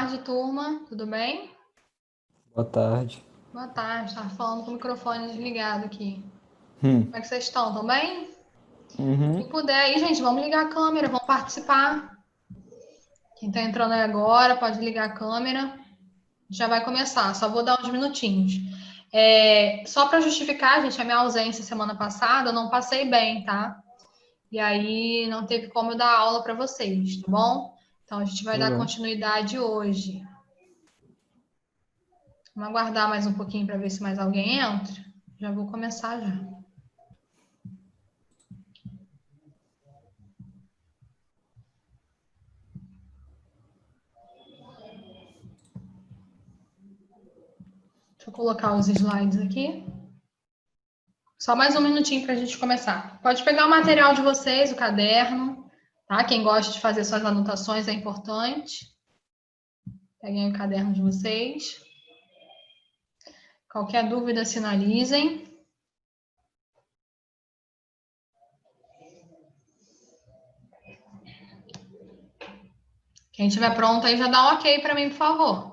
tarde, turma. Tudo bem? Boa tarde. Boa tarde. Estava falando com o microfone desligado aqui. Como é que vocês estão? Estão bem? Uhum. Quem puder aí, gente, vamos ligar a câmera, vamos participar. Quem está entrando aí agora, pode ligar a câmera. Já vai começar, só vou dar uns minutinhos. Só para justificar, gente, a minha ausência semana passada, eu não passei bem, tá? E aí não teve como eu dar aula para vocês, tá bom? Então a gente vai Tudo dar bem. continuidade hoje. Vamos aguardar mais um pouquinho para ver se mais alguém entra. Já vou começar já. Deixa eu colocar os slides aqui. Só mais um minutinho para a gente começar. Pode pegar o material de vocês, o caderno, tá? Quem gosta de fazer suas anotações é importante. Peguem o caderno de vocês. Qualquer dúvida, sinalizem. Quem estiver pronto aí já dá um ok para mim, por favor.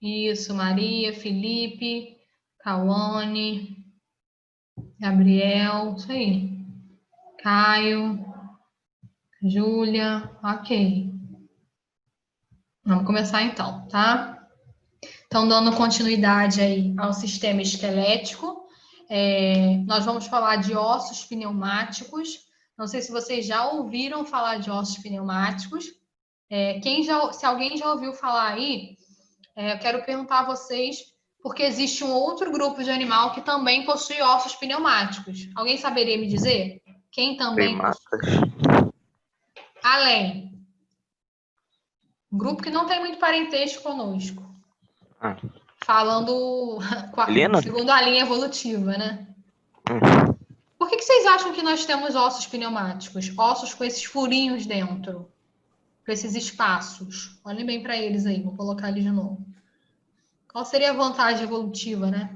Isso, Maria, Felipe, Cauane, Gabriel, isso aí. Caio, Júlia, ok. Vamos começar então, tá? Então, dando continuidade aí ao sistema esquelético, nós vamos falar de ossos pneumáticos. Não sei se vocês já ouviram falar de ossos pneumáticos. Se alguém já ouviu falar aí, eu quero perguntar a vocês, porque existe um outro grupo de animal que também possui ossos pneumáticos. Alguém saberia me dizer? Quem também possui? Primatas. Além. Um grupo que não tem muito parentesco conosco. Ah. Falando Helena? segundo a linha evolutiva, né? Hum. Por que vocês acham que nós temos ossos pneumáticos? Ossos com esses furinhos dentro, com esses espaços. Olhem bem para eles aí, vou colocar eles de novo. Qual seria a vantagem evolutiva, né?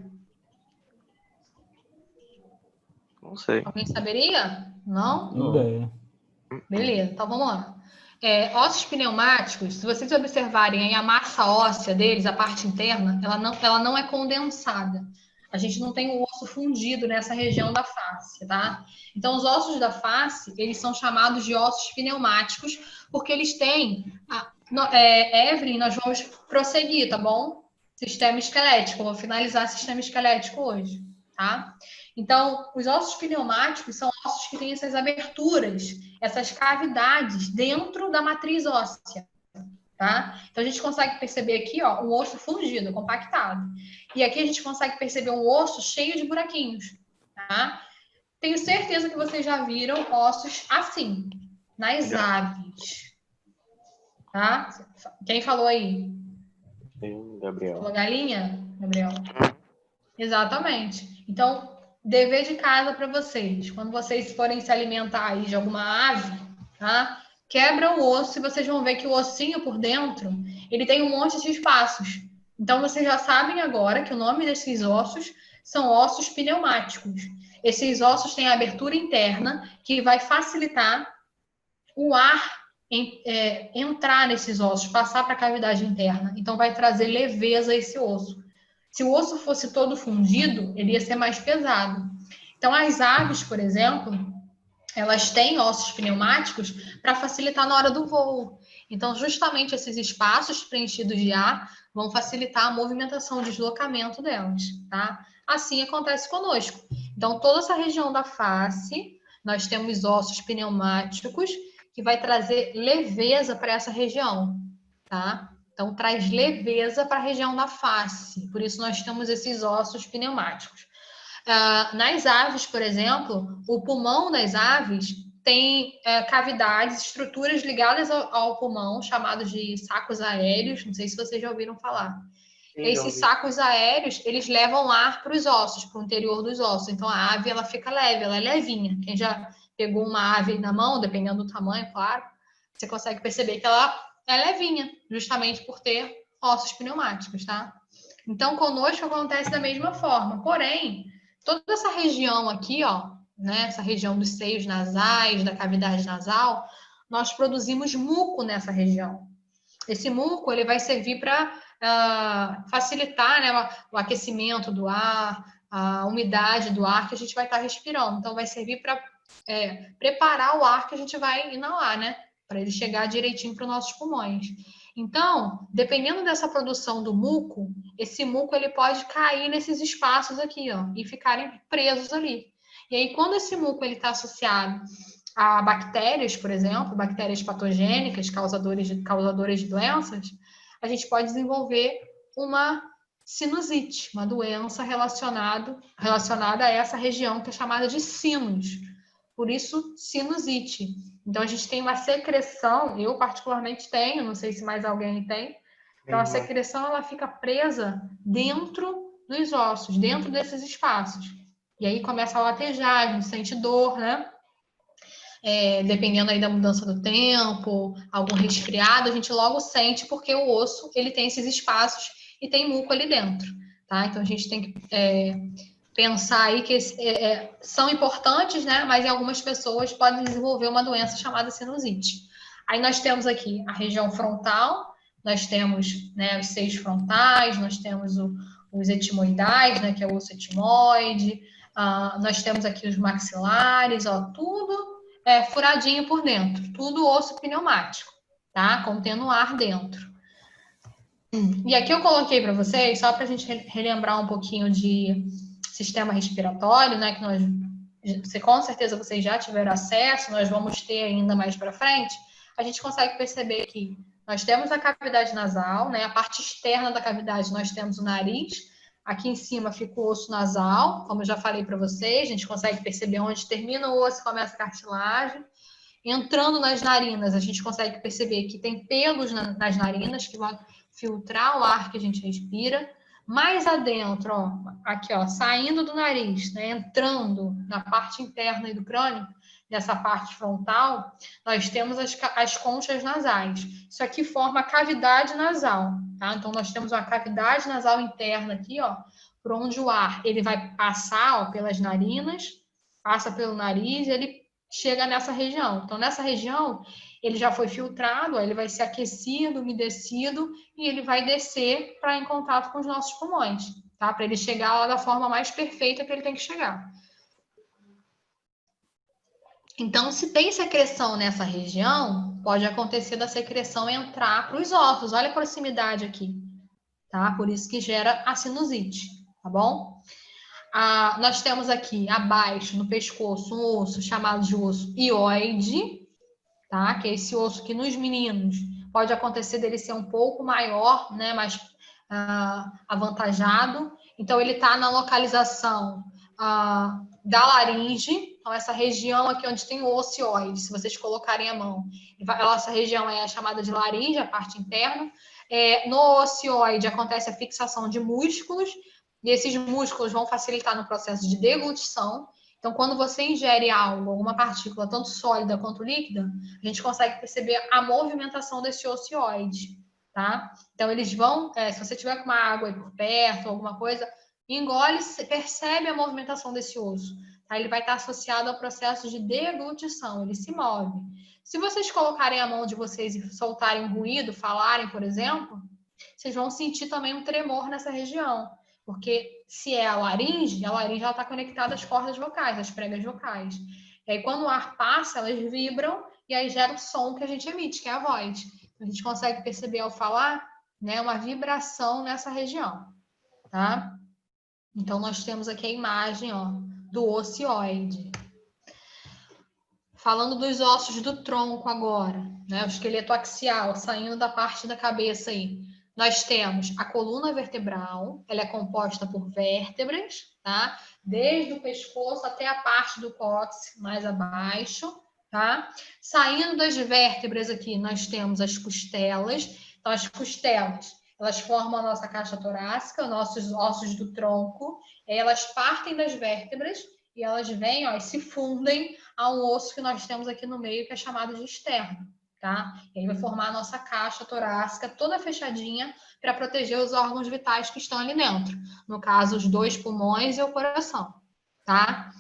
Não sei. Alguém saberia? Não? Ideia. Beleza, então vamos lá. Ossos pneumáticos, se vocês observarem aí a massa óssea deles, a parte interna, ela não é condensada. A gente não tem o osso fundido nessa região da face, tá? Então, os ossos da face, eles são chamados de ossos pneumáticos, porque eles têm... Evelyn, nós vamos prosseguir, tá bom? Sistema esquelético, eu vou finalizar o sistema esquelético hoje, tá? Então, os ossos pneumáticos são ossos que têm essas aberturas, essas cavidades dentro da matriz óssea, tá? Então, a gente consegue perceber aqui, ó, um osso fundido, compactado. E aqui a gente consegue perceber um osso cheio de buraquinhos, tá? Tenho certeza que vocês já viram ossos assim, nas aves, tá? Quem falou aí? Gabriel. Falou galinha, Gabriel? Exatamente. Então, dever de casa para vocês. Quando vocês forem se alimentar aí de alguma ave, tá? Quebra o osso e vocês vão ver que o ossinho por dentro, ele tem um monte de espaços. Então, vocês já sabem agora que o nome desses ossos são ossos pneumáticos. Esses ossos têm abertura interna que vai facilitar o ar entrar nesses ossos, passar para a cavidade interna. Então, vai trazer leveza a esse osso. Se o osso fosse todo fundido, ele ia ser mais pesado. Então, as aves, por exemplo, elas têm ossos pneumáticos para facilitar na hora do voo. Então, justamente esses espaços preenchidos de ar vão facilitar a movimentação, o deslocamento delas, tá? Assim acontece conosco. Então, toda essa região da face, nós temos ossos pneumáticos que vai trazer leveza para essa região, tá? Então, traz leveza para a região da face. Por isso, nós temos esses ossos pneumáticos. Nas aves, por exemplo, o pulmão das aves tem cavidades, estruturas ligadas ao pulmão, chamados de sacos aéreos. Não sei se vocês já ouviram falar. Esses sacos aéreos, eles levam ar para os ossos, para o interior dos ossos. Então, a ave, ela fica leve, ela é levinha. Quem já pegou uma ave na mão, dependendo do tamanho, claro, você consegue perceber que ela é levinha, justamente por ter ossos pneumáticos, tá? Então, conosco acontece da mesma forma. Porém, toda essa região aqui, ó, né, essa região dos seios nasais, da cavidade nasal, nós produzimos muco nessa região. Esse muco ele vai servir para facilitar, né, o aquecimento do ar, a umidade do ar que a gente vai estar respirando. Então, vai servir para preparar o ar que a gente vai inalar, né, para ele chegar direitinho para os nossos pulmões. Então, dependendo dessa produção do muco, esse muco ele pode cair nesses espaços aqui, ó, e ficarem presos ali. E aí, quando esse muco ele está associado a bactérias, por exemplo, bactérias patogênicas, causadoras de doenças, a gente pode desenvolver uma sinusite, uma doença relacionada a essa região que é chamada de sinus. Por isso, sinusite. Então, a gente tem uma secreção, eu particularmente tenho, não sei se mais alguém tem. Então, a secreção ela fica presa dentro dos ossos, dentro desses espaços. E aí começa a latejar, a gente sente dor, né? Dependendo aí da mudança do tempo, algum resfriado, a gente logo sente porque o osso ele tem esses espaços e tem muco ali dentro, tá? Então a gente tem que pensar aí que são importantes, né? Mas em algumas pessoas podem desenvolver uma doença chamada sinusite. Aí nós temos aqui a região frontal, nós temos, né, os seios frontais, nós temos os etimoidais, né, que é o osso etimoide, nós temos aqui os maxilares, ó, tudo furadinho por dentro, tudo osso pneumático, tá? Contendo ar dentro. E aqui eu coloquei para vocês, só para a gente relembrar um pouquinho de sistema respiratório, né? Que com certeza vocês já tiveram acesso, nós vamos ter ainda mais para frente. A gente consegue perceber que nós temos a cavidade nasal, né? A parte externa da cavidade nós temos o nariz. Aqui em cima fica o osso nasal, como eu já falei para vocês, a gente consegue perceber onde termina o osso e começa a cartilagem. Entrando nas narinas, a gente consegue perceber que tem pelos nas narinas que vão filtrar o ar que a gente respira. Mais adentro, ó, aqui, ó, saindo do nariz, né, entrando na parte interna do crânio, nessa parte frontal, nós temos as conchas nasais. Isso aqui forma a cavidade nasal, tá? Então, nós temos uma cavidade nasal interna aqui, ó, por onde o ar ele vai passar, ó, pelas narinas, passa pelo nariz, ele chega nessa região. Então, nessa região, ele já foi filtrado, ó, ele vai ser aquecido, umedecido, e ele vai descer para em contato com os nossos pulmões, tá? Para ele chegar lá da forma mais perfeita que ele tem que chegar. Então, se tem secreção nessa região, pode acontecer da secreção entrar para os ossos. Olha a proximidade aqui, tá? Por isso que gera a sinusite, tá bom? Nós temos aqui abaixo, no pescoço, um osso chamado de osso hioide, tá? Que é esse osso que nos meninos pode acontecer dele ser um pouco maior, né? Mais avantajado. Então, ele está na localização da laringe. Então, essa região aqui onde tem o osso hioide, se vocês colocarem a mão, essa região é chamada de laringe, a parte interna. No osso hioide acontece a fixação de músculos, e esses músculos vão facilitar no processo de deglutição. Então, quando você ingere algo, alguma partícula, tanto sólida quanto líquida, a gente consegue perceber a movimentação desse osso hioide, tá? Então, eles vão, se você tiver com uma água aí por perto, alguma coisa, engole, percebe a movimentação desse osso. Tá? Ele vai estar associado ao processo de deglutição, ele se move. Se vocês colocarem a mão de vocês e soltarem um ruído, falarem, por exemplo, vocês vão sentir também um tremor nessa região. Porque se é a laringe ela está conectada às cordas vocais, às pregas vocais. E aí, quando o ar passa, elas vibram e aí gera o som que a gente emite, que é a voz. A gente consegue perceber ao falar, né, uma vibração nessa região, tá? Então, nós temos aqui a imagem, ó, do osso hioide. Falando dos ossos do tronco agora, né, o esqueleto axial, saindo da parte da cabeça aí. Nós temos a coluna vertebral, ela é composta por vértebras, tá? Desde o pescoço até a parte do cóccix, mais abaixo, tá? Saindo das vértebras aqui, nós temos as costelas. Então, as costelas, elas formam a nossa caixa torácica, nossos ossos do tronco. Elas partem das vértebras e elas vêm, ó, e se fundem a um osso que nós temos aqui no meio, que é chamado de esterno. Tá? E aí vai formar a nossa caixa torácica toda fechadinha para proteger os órgãos vitais que estão ali dentro. No caso, os 2 pulmões e o coração, tá?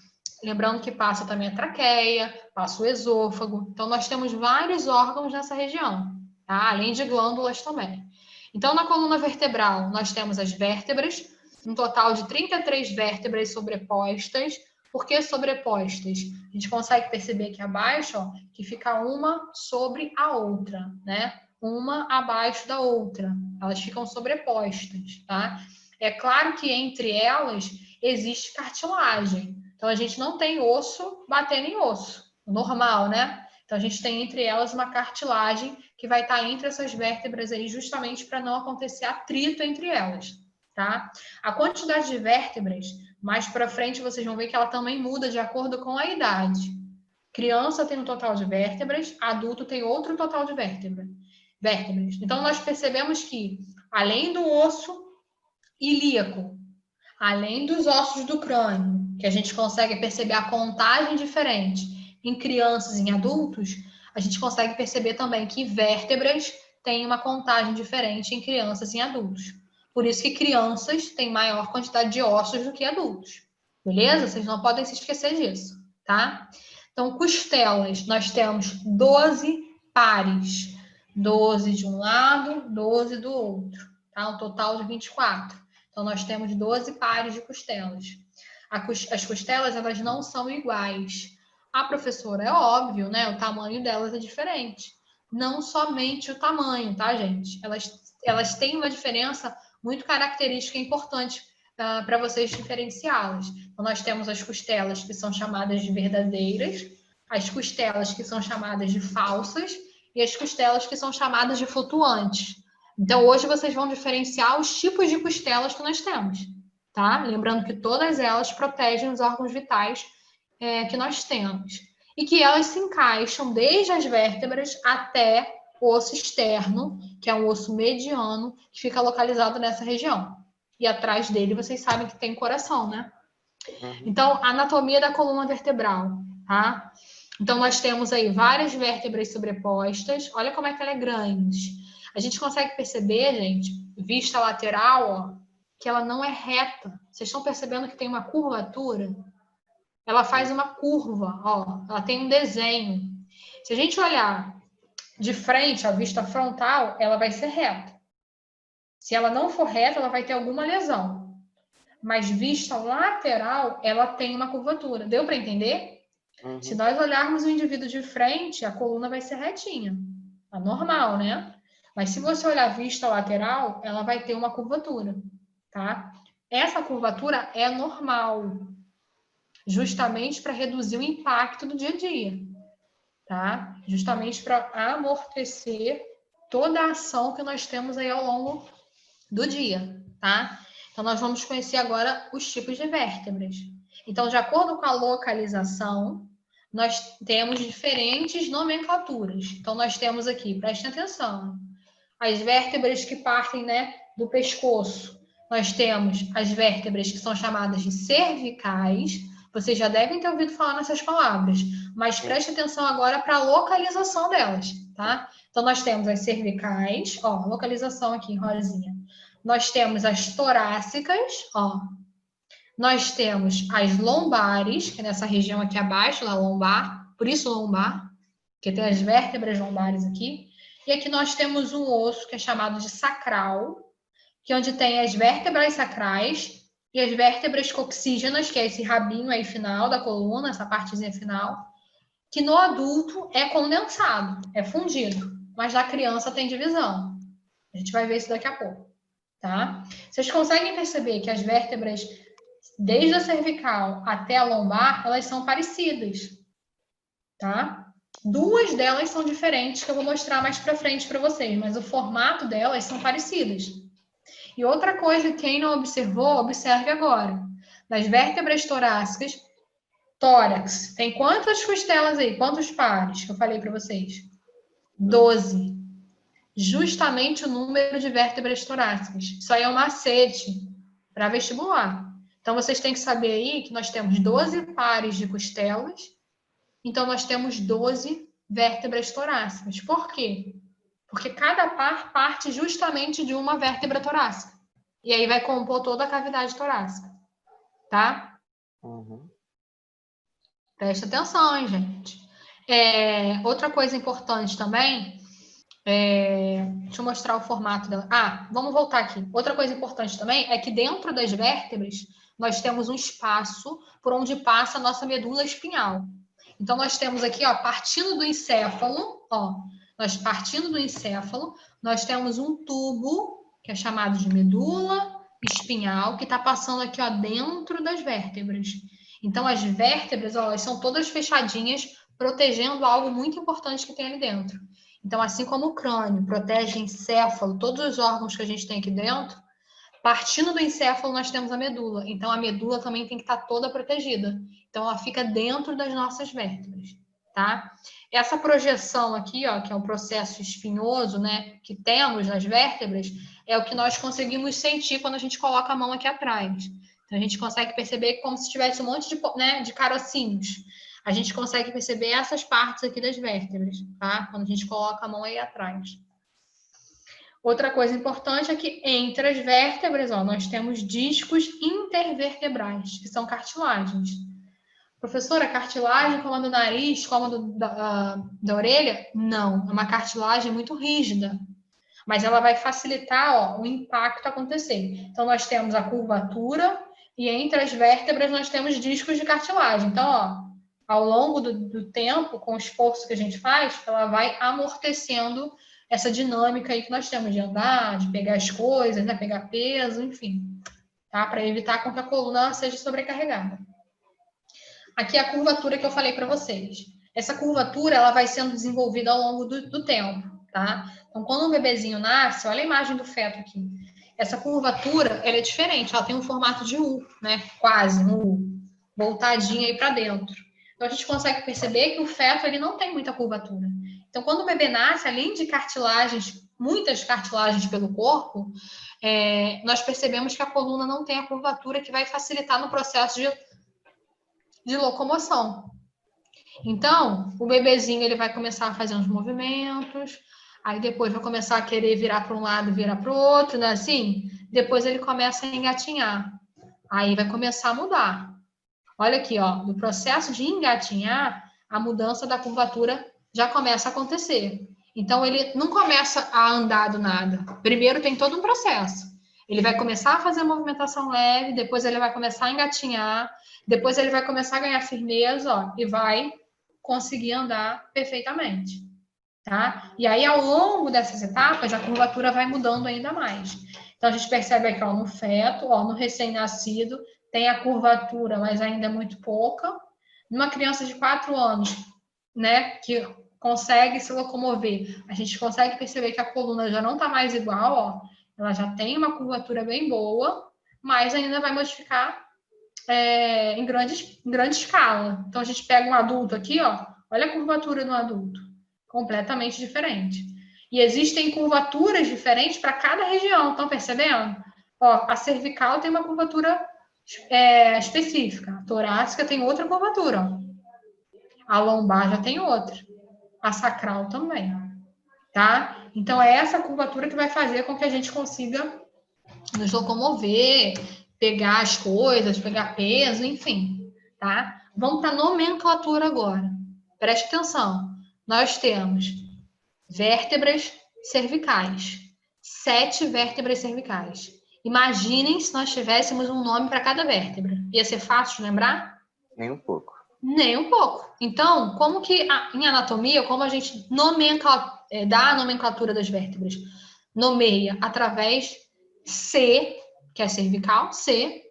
Lembrando que passa também a traqueia, passa o esôfago. Então, nós temos vários órgãos nessa região, tá? Além de glândulas também. Então, na coluna vertebral, nós temos as vértebras, um total de 33 vértebras sobrepostas. Por que sobrepostas? A gente consegue perceber aqui abaixo, ó, que fica uma sobre a outra, né? Uma abaixo da outra. Elas ficam sobrepostas, tá? É claro que entre elas existe cartilagem. Então, a gente não tem osso batendo em osso. Normal, né? Então, a gente tem entre elas uma cartilagem que vai estar entre essas vértebras aí, justamente para não acontecer atrito entre elas, tá? A quantidade de vértebras, mais para frente, vocês vão ver que ela também muda de acordo com a idade. Criança tem um total de vértebras, adulto tem outro total de vértebras. Então, nós percebemos que, além do osso ilíaco, além dos ossos do crânio, que a gente consegue perceber a contagem diferente em crianças e em adultos, a gente consegue perceber também que vértebras têm uma contagem diferente em crianças e em adultos. Por isso que crianças têm maior quantidade de ossos do que adultos. Beleza? Vocês não podem se esquecer disso, tá? Então, costelas, nós temos 12 pares. 12 de um lado, 12 do outro. Tá? Um total de 24. Então, nós temos 12 pares de costelas. As costelas, elas não são iguais. A professora, é óbvio, né? O tamanho delas é diferente. Não somente o tamanho, tá, gente? Elas têm uma diferença muito característica e importante para vocês diferenciá-las. Então, nós temos as costelas que são chamadas de verdadeiras, as costelas que são chamadas de falsas e as costelas que são chamadas de flutuantes. Então, hoje vocês vão diferenciar os tipos de costelas que nós temos, tá? Lembrando que todas elas protegem os órgãos vitais que nós temos. E que elas se encaixam desde as vértebras até o osso externo, que é um osso mediano, que fica localizado nessa região. E atrás dele, vocês sabem que tem coração, né? Então, anatomia da coluna vertebral, tá? Então, nós temos aí várias vértebras sobrepostas. Olha como é que ela é grande. A gente consegue perceber, gente, vista lateral, ó, que ela não é reta. Vocês estão percebendo que tem uma curvatura? Ela faz uma curva, ó. Ela tem um desenho. Se a gente olhar de frente, a vista frontal, ela vai ser reta. Se ela não for reta, ela vai ter alguma lesão. Mas vista lateral, ela tem uma curvatura. Deu para entender? Se nós olharmos o indivíduo de frente, a coluna vai ser retinha. É normal, né? Mas se você olhar a vista lateral, ela vai ter uma curvatura, tá? Essa curvatura é normal, justamente para reduzir o impacto do dia a dia, tá? Justamente para amortecer toda a ação que nós temos aí ao longo do dia, tá? Então, nós vamos conhecer agora os tipos de vértebras. Então, de acordo com a localização, nós temos diferentes nomenclaturas. Então, nós temos aqui, prestem atenção, as vértebras que partem, né, do pescoço. Nós temos as vértebras que são chamadas de cervicais. Vocês já devem ter ouvido falar nessas palavras, mas preste atenção agora para a localização delas, tá? Então, nós temos as cervicais, ó, localização aqui, rosinha. Nós temos as torácicas, ó. Nós temos as lombares, que é nessa região aqui abaixo, da lombar, por isso lombar, que tem as vértebras lombares aqui. E aqui nós temos um osso que é chamado de sacral, que é onde tem as vértebras sacrais e as vértebras coxígenas, que é esse rabinho aí final da coluna, essa partezinha final, que no adulto é condensado, é fundido, mas na criança tem divisão. A gente vai ver isso daqui a pouco, tá? Vocês conseguem perceber que as vértebras, desde a cervical até a lombar, elas são parecidas, tá? Duas delas são diferentes, que eu vou mostrar mais para frente para vocês, mas o formato delas são parecidas. E outra coisa, quem não observou, observe agora. Nas vértebras torácicas, tórax, tem quantas costelas aí? Quantos pares que eu falei para vocês? 12. Justamente o número de vértebras torácicas. Isso aí é um macete para vestibular. Então, vocês têm que saber aí que nós temos 12 pares de costelas. Então, nós temos 12 vértebras torácicas. Por quê? Porque cada par parte justamente de uma vértebra torácica. E aí vai compor toda a cavidade torácica. Tá? Presta atenção, hein, gente. Outra coisa importante também, deixa eu mostrar o formato dela. Vamos voltar aqui. Outra coisa importante também é que dentro das vértebras nós temos um espaço por onde passa a nossa medula espinhal. Então, nós temos aqui, ó, partindo do encéfalo, nós temos um tubo, que é chamado de medula espinhal, que está passando aqui, ó, dentro das vértebras. Então, as vértebras, ó, elas são todas fechadinhas, protegendo algo muito importante que tem ali dentro. Então, assim como o crânio protege o encéfalo, todos os órgãos que a gente tem aqui dentro, partindo do encéfalo, nós temos a medula. Então, a medula também tem que estar toda protegida. Então, ela fica dentro das nossas vértebras, tá? Essa projeção aqui, ó, que é um processo espinhoso, né, que temos nas vértebras, é o que nós conseguimos sentir quando a gente coloca a mão aqui atrás. Então, a gente consegue perceber como se tivesse um monte de carocinhos. A gente consegue perceber essas partes aqui das vértebras, tá? Quando a gente coloca a mão aí atrás. Outra coisa importante é que entre as vértebras, ó, nós temos discos intervertebrais, que são cartilagens. Professora, cartilagem como a do nariz, como a da orelha? Não, é uma cartilagem muito rígida, mas ela vai facilitar, ó, o impacto acontecer. Então, nós temos a curvatura e entre as vértebras nós temos discos de cartilagem. Então, ó, ao longo do tempo, com o esforço que a gente faz, ela vai amortecendo essa dinâmica aí que nós temos de andar, de pegar as coisas, né, pegar peso, enfim, tá? Para evitar com que a coluna seja sobrecarregada. Aqui é a curvatura que eu falei para vocês. Essa curvatura, ela vai sendo desenvolvida ao longo do tempo, tá? Então, quando um bebezinho nasce, olha a imagem do feto aqui. Essa curvatura, ela é diferente, ela tem um formato de U, né? Quase um U, voltadinha aí para dentro. Então, a gente consegue perceber que o feto, ele não tem muita curvatura. Então, quando o bebê nasce, além de cartilagens, muitas cartilagens pelo corpo, nós percebemos que a coluna não tem a curvatura que vai facilitar no processo de locomoção. Então, o bebezinho ele vai começar a fazer uns movimentos, aí depois vai começar a querer virar para um lado, virar para o outro, né? Assim, depois ele começa a engatinhar. Aí vai começar a mudar. Olha aqui, ó, no processo de engatinhar, a mudança da curvatura já começa a acontecer. Então, ele não começa a andar do nada. Primeiro tem todo um processo. Ele vai começar a fazer movimentação leve, depois ele vai começar a engatinhar, depois ele vai começar a ganhar firmeza, ó, e vai conseguir andar perfeitamente, tá? E aí, ao longo dessas etapas, a curvatura vai mudando ainda mais. Então, a gente percebe aqui, ó, no feto, ó, no recém-nascido, tem a curvatura, mas ainda é muito pouca. Numa criança de 4 anos, né, que consegue se locomover, a gente consegue perceber que a coluna já não está mais igual, ó, ela já tem uma curvatura bem boa, mas ainda vai modificar em grande escala. Então, a gente pega um adulto aqui, ó, olha a curvatura do adulto, completamente diferente. E existem curvaturas diferentes para cada região, estão percebendo? Ó, a cervical tem uma curvatura específica, a torácica tem outra curvatura, ó. A lombar já tem outra, a sacral também, tá? Então, é essa curvatura que vai fazer com que a gente consiga nos locomover, pegar as coisas, pegar peso, enfim, tá? Vamos para a nomenclatura agora. Preste atenção. Nós temos vértebras cervicais, 7 vértebras cervicais. Imaginem se nós tivéssemos um nome para cada vértebra. Ia ser fácil de lembrar? Nem um pouco. Nem um pouco. Então, como que em anatomia, como a gente dá a nomenclatura das vértebras? Nomeia através C, que é cervical, C.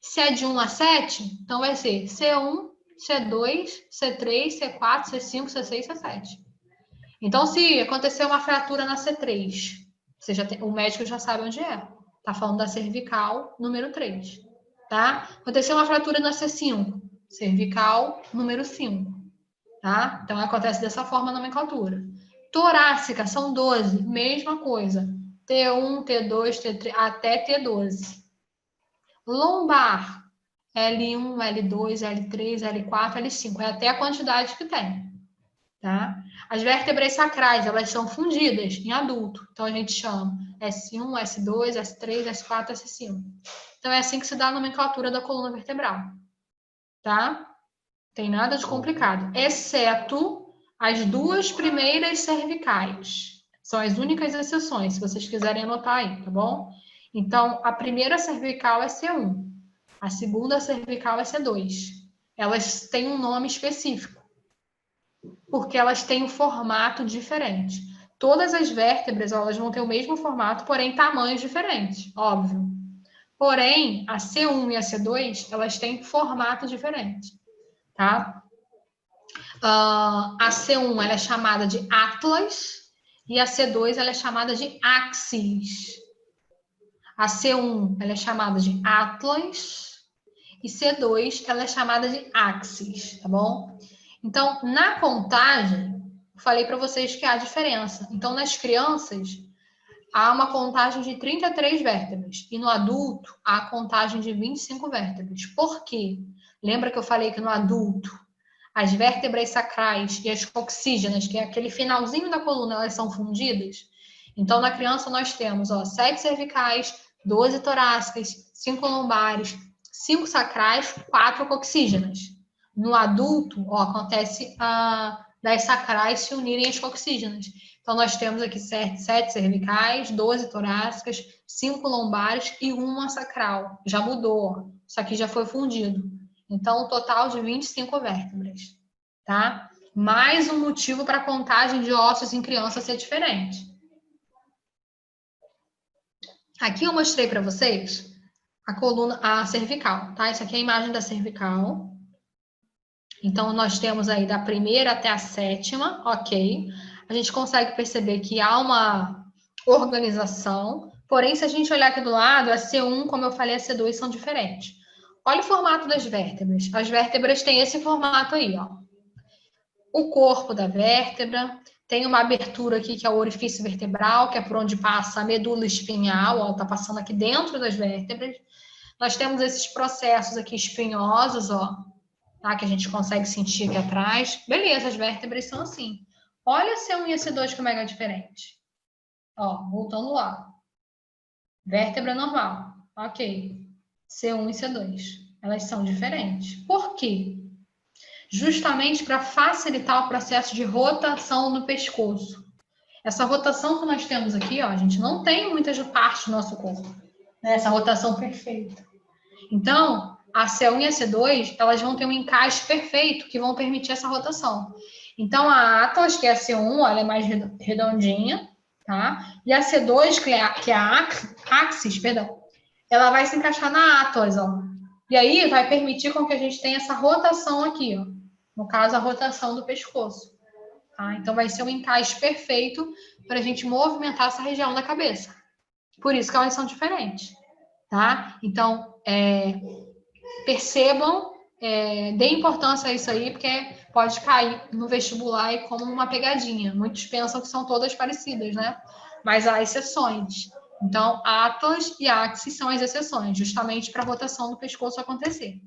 Se é de 1 a 7, então vai ser C1, C2, C3, C4, C5, C6, C7. Então, se acontecer uma fratura na C3, o médico já sabe onde é. Tá falando da cervical número 3, tá? Aconteceu uma fratura na C5, cervical número 5, tá? Então, acontece dessa forma a nomenclatura. Torácica, são 12, mesma coisa. T1, T2, T3, até T12. Lombar, L1, L2, L3, L4, L5, é até a quantidade que tem, tá? As vértebras sacrais, elas são fundidas em adulto, então a gente chama S1, S2, S3, S4, S5. Então é assim que se dá a nomenclatura da coluna vertebral, tá? Tem nada de complicado, exceto as duas primeiras cervicais. São as únicas exceções, se vocês quiserem anotar aí, tá bom? Então, a primeira cervical é C1, a segunda cervical é C2. Elas têm um nome específico, porque elas têm um formato diferente. Todas as vértebras, elas vão ter o mesmo formato, porém tamanhos diferentes, óbvio. Porém, a C1 e a C2, elas têm formato diferente, tá? A C1 ela é chamada de Atlas e a C2 ela é chamada de Axis. A C1 ela é chamada de Atlas e C2 ela é chamada de Axis, tá bom? Então, na contagem, falei para vocês que há diferença. Então, nas crianças, há uma contagem de 33 vértebras e no adulto, há a contagem de 25 vértebras. Por quê? Lembra que eu falei que no adulto as vértebras sacrais e as coxígenas, que é aquele finalzinho da coluna, elas são fundidas? Então, na criança, nós temos 7 cervicais, 12 torácicas, 5 lombares, 5 sacrais, 4 coxígenas. No adulto, acontece das sacrais se unirem às coxígenas. Então, nós temos aqui 7 cervicais, 12 torácicas, 5 lombares e 1 sacral. Já mudou, isso aqui já foi fundido. Então, um total de 25 vértebras, tá? Mais um motivo para a contagem de ossos em criança ser diferente. Aqui eu mostrei para vocês a coluna, a cervical, tá? Isso aqui é a imagem da cervical. Então, nós temos aí da primeira até a sétima, ok. A gente consegue perceber que há uma organização, porém, se a gente olhar aqui do lado, a C1, como eu falei, a C2 são diferentes. Olha o formato das vértebras. As vértebras têm esse formato aí, ó. O corpo da vértebra tem uma abertura aqui, que é o orifício vertebral, que é por onde passa a medula espinhal, ó, tá passando aqui dentro das vértebras. Nós temos esses processos aqui espinhosos, ó, tá? Que a gente consegue sentir aqui atrás. Beleza, as vértebras são assim. Olha a C1 e a C2 como é diferente. Ó, voltando lá. Vértebra normal, ok. C1 e C2, elas são diferentes. Por quê? Justamente para facilitar o processo de rotação no pescoço. Essa rotação que nós temos aqui, ó, a gente não tem muitas partes do nosso corpo, né? Essa rotação perfeita. Então, a C1 e a C2, elas vão ter um encaixe perfeito que vão permitir essa rotação. Então, a Atlas, que é a C1, ela é mais redondinha, tá? E a C2, que é a Axis, perdão, ela vai se encaixar na Atlas, ó. E aí, vai permitir com que a gente tenha essa rotação aqui, ó. No caso, a rotação do pescoço. Tá? Então, vai ser um encaixe perfeito para a gente movimentar essa região da cabeça. Por isso que elas são diferentes, tá? Então, percebam, deem importância a isso aí, porque pode cair no vestibular e como uma pegadinha. Muitos pensam que são todas parecidas, né? Mas há exceções. Então, Atlas e Axis são as exceções, justamente para a rotação do pescoço acontecer.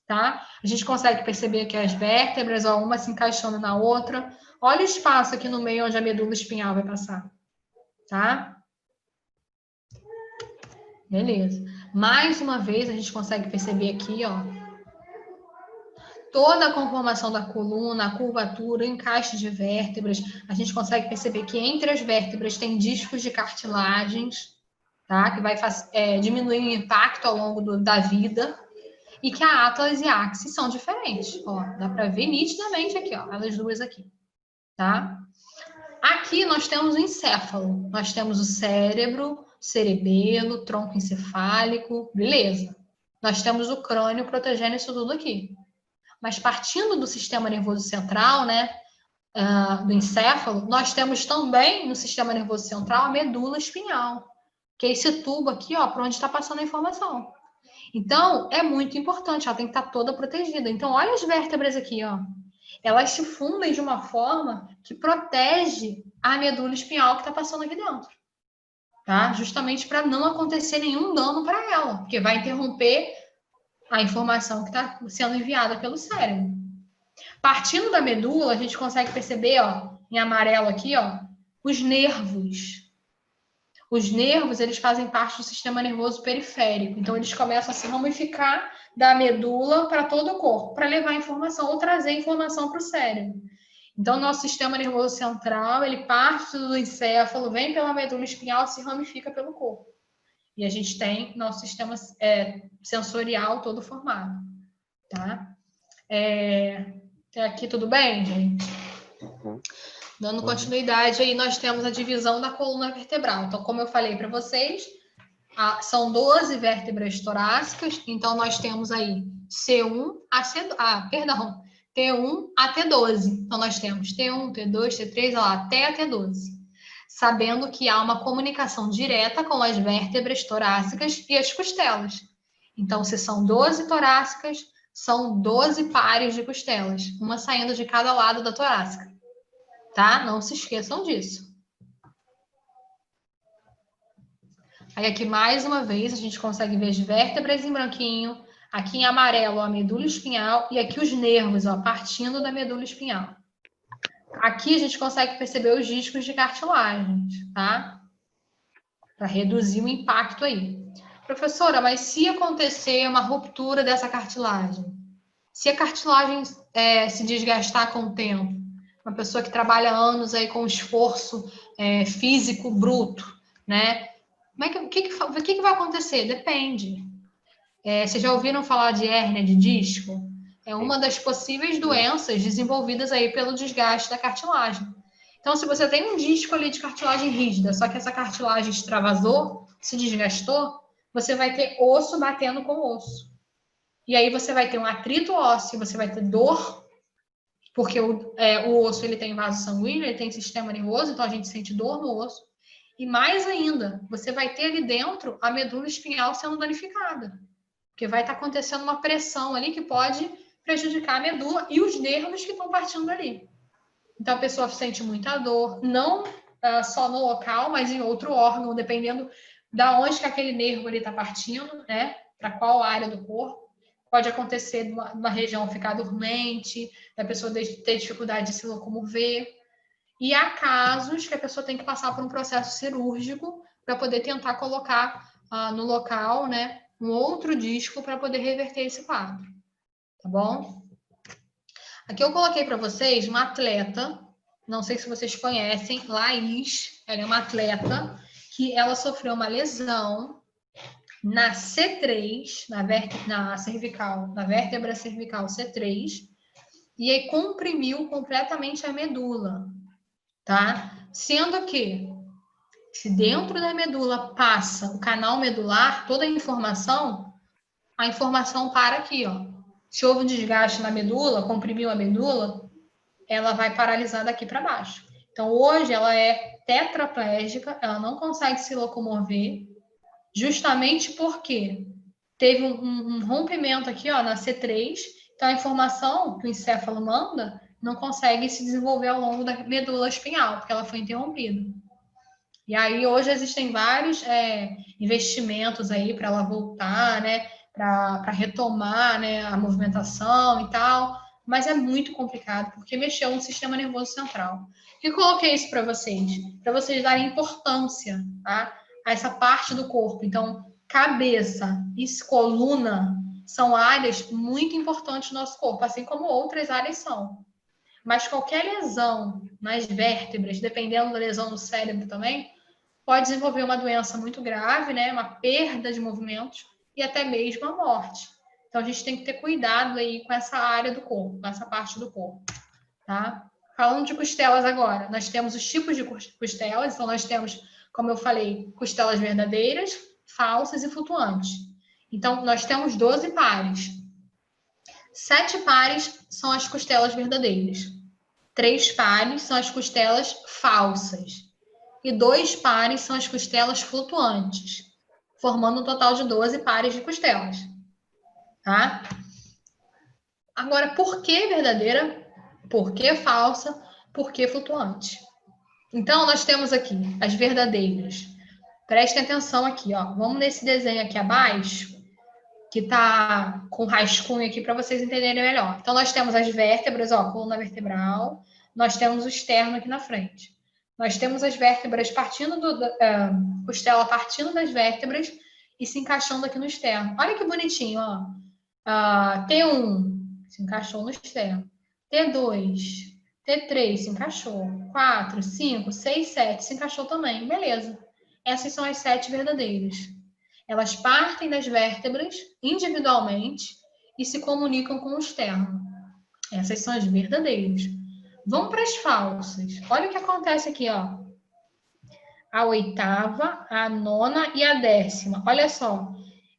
Tá? A gente consegue perceber que as vértebras, ó, uma se encaixando na outra. Olha o espaço aqui no meio onde a medula espinhal vai passar. Tá? Beleza. Mais uma vez, a gente consegue perceber aqui, ó, toda a conformação da coluna, a curvatura, o encaixe de vértebras. A gente consegue perceber que entre as vértebras tem discos de cartilagens, tá? Que vai diminuir o impacto ao longo da vida. E que a Atlas e a Axis são diferentes. Ó, dá para ver nitidamente aqui, ó, elas duas aqui, tá? Aqui nós temos o encéfalo, nós temos o cérebro, cerebelo, tronco encefálico, beleza. Nós temos o crânio protegendo isso tudo aqui. Mas partindo do sistema nervoso central, né, do encéfalo, nós temos também no sistema nervoso central a medula espinhal, que é esse tubo aqui, ó, por onde está passando a informação. Então, é muito importante, ela tem que estar toda protegida. Então, olha as vértebras aqui, ó. Elas se fundem de uma forma que protege a medula espinhal que está passando aqui dentro. Tá? Justamente para não acontecer nenhum dano para ela, porque vai interromper a informação que está sendo enviada pelo cérebro. Partindo da medula, a gente consegue perceber, ó, em amarelo aqui, ó, os nervos. Os nervos, eles fazem parte do sistema nervoso periférico. Então, eles começam a se ramificar da medula para todo o corpo, para levar informação ou trazer informação para o cérebro. Então, nosso sistema nervoso central, ele parte do encéfalo, vem pela medula espinhal, se ramifica pelo corpo. E a gente tem nosso sistema sensorial todo formado, tá? Até aqui tudo bem, gente? Dando continuidade aí, nós temos a divisão da coluna vertebral. Então, como eu falei para vocês, são 12 vértebras torácicas. Então, nós temos aí T1 a T12. Então, nós temos T1, T2, T3, até a T12. Sabendo que há uma comunicação direta com as vértebras torácicas e as costelas. Então, se são 12 torácicas, são 12 pares de costelas, uma saindo de cada lado da torácica. Tá? Não se esqueçam disso. Aí aqui, mais uma vez, a gente consegue ver as vértebras em branquinho, aqui em amarelo a medula espinhal e aqui os nervos, ó, partindo da medula espinhal. Aqui a gente consegue perceber os discos de cartilagem, tá? Para reduzir o impacto aí. Professora, mas se acontecer uma ruptura dessa cartilagem, se a cartilagem se desgastar com o tempo, uma pessoa que trabalha anos aí com esforço físico bruto, né? O que vai acontecer? Depende. Vocês já ouviram falar de hérnia de disco? É uma das possíveis doenças desenvolvidas aí pelo desgaste da cartilagem. Então, se você tem um disco ali de cartilagem rígida, só que essa cartilagem extravasou, se desgastou, você vai ter osso batendo com osso. E aí você vai ter um atrito ósseo, você vai ter dor, porque o osso ele tem vaso sanguíneo, ele tem sistema nervoso, então a gente sente dor no osso. E mais ainda, você vai ter ali dentro a medula espinhal sendo danificada, porque vai estar acontecendo uma pressão ali que pode prejudicar a medula e os nervos que estão partindo ali. Então a pessoa sente muita dor, não só no local, mas em outro órgão, dependendo da onde que aquele nervo está partindo, né? Para qual área do corpo. Pode acontecer de uma região ficar dormente, da pessoa ter dificuldade de se locomover. E há casos que a pessoa tem que passar por um processo cirúrgico para poder tentar colocar no local, né, um outro disco para poder reverter esse quadro. Tá bom? Aqui eu coloquei para vocês uma atleta, não sei se vocês conhecem, Laís, ela é uma atleta que ela sofreu uma lesão na C3, na cervical, na vértebra cervical C3, e aí comprimiu completamente a medula, tá? Sendo que se dentro da medula passa o canal medular, toda a informação para aqui, ó. Se houve um desgaste na medula, comprimiu a medula, ela vai paralisar daqui para baixo. Então, hoje ela é tetraplégica, ela não consegue se locomover, justamente porque teve um rompimento aqui, ó, na C3, então a informação que o encéfalo manda não consegue se desenvolver ao longo da medula espinhal, porque ela foi interrompida. E aí, hoje existem vários investimentos aí para ela voltar, né, para retomar, né, a movimentação e tal, mas é muito complicado, porque mexeu no sistema nervoso central. E coloquei isso para vocês darem importância, tá, a essa parte do corpo. Então, cabeça e coluna são áreas muito importantes do nosso corpo, assim como outras áreas são. Mas qualquer lesão nas vértebras, dependendo da lesão no cérebro também, pode desenvolver uma doença muito grave, né? Uma perda de movimentos e até mesmo a morte. Então, a gente tem que ter cuidado aí com essa área do corpo, com essa parte do corpo, tá? Falando de costelas agora, nós temos os tipos de costelas. Então, nós temos, como eu falei, costelas verdadeiras, falsas e flutuantes. Então, nós temos 12 pares. 7 pares são as costelas verdadeiras. 3 pares são as costelas falsas. E 2 pares são as costelas flutuantes, formando um total de 12 pares de costelas. Tá? Agora, por que verdadeira? Por que falsa? Por que flutuante? Então, nós temos aqui as verdadeiras. Prestem atenção aqui, ó. Vamos nesse desenho aqui abaixo, que está com rascunho aqui para vocês entenderem melhor. Então, nós temos as vértebras, ó, coluna vertebral. Nós temos o externo aqui na frente. Nós temos as vértebras partindo costela partindo das vértebras e se encaixando aqui no externo. Olha que bonitinho, ó. T1 se encaixou no externo. T2, T3 se encaixou. 4, 5, 6, 7 se encaixou também. Beleza. Essas são as 7 verdadeiras. Elas partem das vértebras individualmente e se comunicam com o externo. Essas são as verdadeiras. Vamos para as falsas. Olha o que acontece aqui, ó. A 8ª, a 9ª e a 10ª. Olha só.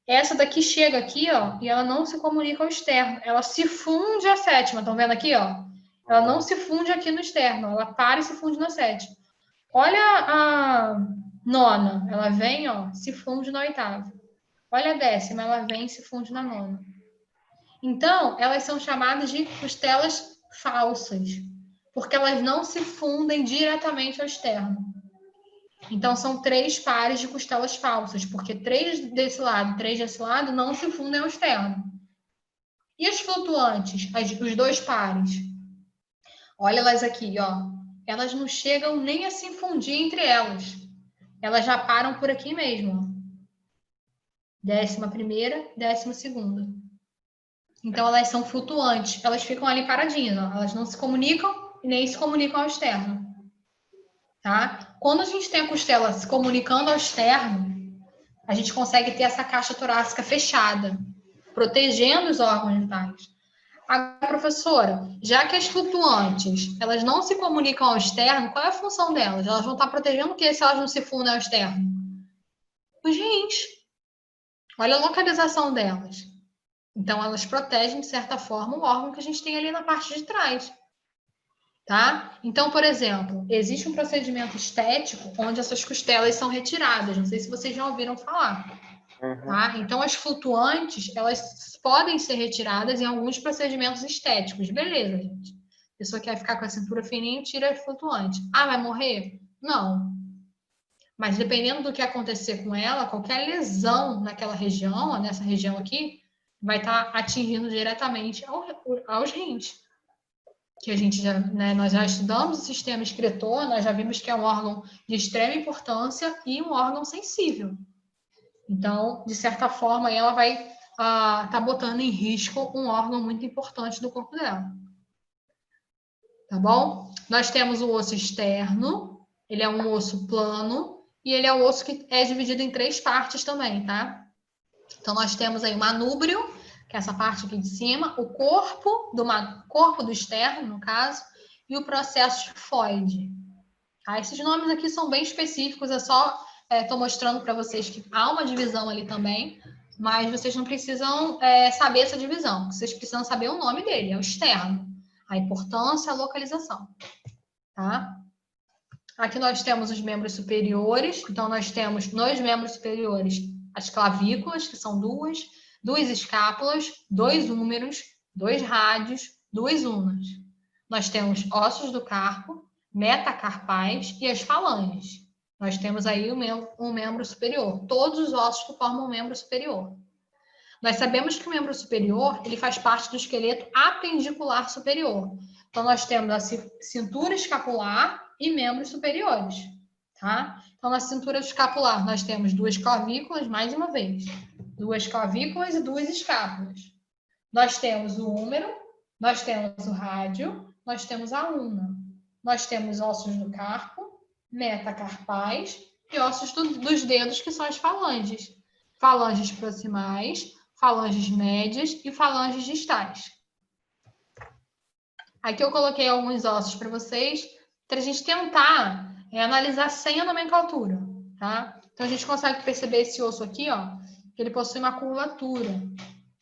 Essa daqui chega aqui, ó, e ela não se comunica ao externo. Ela se funde à 7ª. Estão vendo aqui, ó? Ela não se funde aqui no externo. Ela para e se funde na 7ª. Olha a 9ª. Ela vem, ó, se funde na 8ª. Olha a 10ª. Ela vem e se funde na 9ª. Então, elas são chamadas de costelas falsas, porque elas não se fundem diretamente ao externo. Então, são 3 pares de costelas falsas, porque 3 desse lado, 3 desse lado, não se fundem ao externo. E as flutuantes, os 2 pares? Olha elas aqui, ó. Elas não chegam nem a se fundir entre elas. Elas já param por aqui mesmo. 11ª, 12ª. Então, elas são flutuantes. Elas ficam ali paradinhas, ó. Elas não se comunicam e nem se comunicam ao externo. Tá? Quando a gente tem a costela se comunicando ao externo, a gente consegue ter essa caixa torácica fechada, protegendo os órgãos vitais. Agora, professora, já que as flutuantes, elas não se comunicam ao externo, qual é a função delas? Elas vão estar protegendo o que se elas não se fundem ao externo? Os rins. Olha a localização delas. Então, elas protegem, de certa forma, o órgão que a gente tem ali na parte de trás. Tá? Então, por exemplo, existe um procedimento estético onde essas costelas são retiradas. Não sei se vocês já ouviram falar. Tá? Então, as flutuantes, elas podem ser retiradas em alguns procedimentos estéticos. Beleza, gente. A pessoa quer ficar com a cintura fininha e tira a flutuante. Ah, vai morrer? Não. Mas dependendo do que acontecer com ela, qualquer lesão naquela região, ó, nessa região aqui, vai estar atingindo diretamente aos rins. Que a gente já, né, nós já estudamos o sistema excretor, nós já vimos que é um órgão de extrema importância e um órgão sensível. Então, de certa forma, ela vai estar botando em risco um órgão muito importante do corpo dela. Tá bom? Nós temos o osso externo, ele é um osso plano, e ele é o osso que é dividido em 3 partes também, tá? Então, nós temos aí o manúbrio, que é essa parte aqui de cima, o corpo do externo, no caso, e o processo tifoide. Tá? Esses nomes aqui são bem específicos, é só estou mostrando para vocês que há uma divisão ali também, mas vocês não precisam saber essa divisão, vocês precisam saber o nome dele, é o externo, a importância, a localização. Tá? Aqui nós temos os membros superiores, então nós temos nos membros superiores as clavículas, que são 2 escápulas, 2 húmeros, 2 rádios, 2 unas. Nós temos ossos do carpo, metacarpais e as falanges. Nós temos aí um membro superior, todos os ossos que formam um membro superior. Nós sabemos que o membro superior ele faz parte do esqueleto apendicular superior. Então, nós temos a cintura escapular e membros superiores. Tá? Então, na cintura escapular, nós temos 2 clavículas, mais uma vez. 2 clavículas e 2 escápulas. Nós temos o húmero, nós temos o rádio, nós temos a una. Nós temos ossos do carpo, metacarpais e ossos dos dedos, que são as falanges. Falanges proximais, falanges médias e falanges distais. Aqui eu coloquei alguns ossos para vocês, para a gente tentar analisar sem a nomenclatura, tá? Então, a gente consegue perceber esse osso aqui, ó, que ele possui uma curvatura.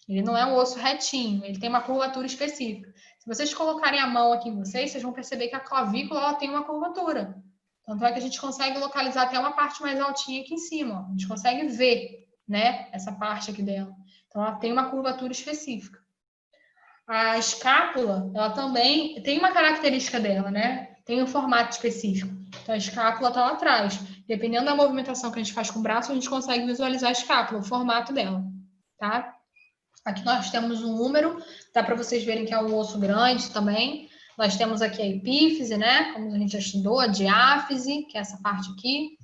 Ele não é um osso retinho, ele tem uma curvatura específica. Se vocês colocarem a mão aqui em vocês vão perceber que a clavícula ela tem uma curvatura. Tanto é que a gente consegue localizar até uma parte mais altinha aqui em cima, ó. A gente consegue ver, né, essa parte aqui dela. Então, ela tem uma curvatura específica. A escápula, ela também tem uma característica dela, né? Tem um formato específico. Então, a escápula está lá atrás. Dependendo da movimentação que a gente faz com o braço, a gente consegue visualizar a escápula, o formato dela, tá? Aqui nós temos um húmero, dá para vocês verem que é um osso grande também. Nós temos aqui a epífise, né? Como a gente já estudou, a diáfise, que é essa parte aqui.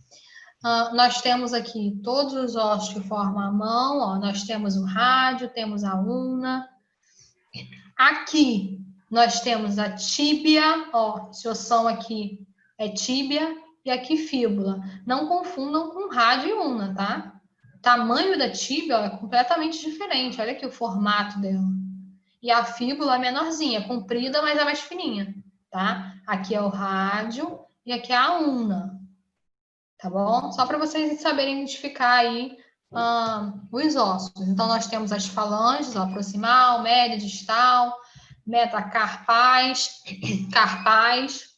Nós temos aqui todos os ossos que formam a mão, ó. Nós temos o rádio, temos a ulna. Aqui nós temos a tíbia, ó, esse ossão aqui é tíbia e aqui fíbula. Não confundam com rádio e ulna, tá? O tamanho da tíbia, ó, é completamente diferente. Olha aqui o formato dela. E a fíbula é menorzinha, comprida, mas é mais fininha, tá? Aqui é o rádio e aqui é a ulna, tá bom? Só para vocês saberem identificar aí os ossos. Então, nós temos as falanges, ó, proximal, média, distal, metacarpais, carpais.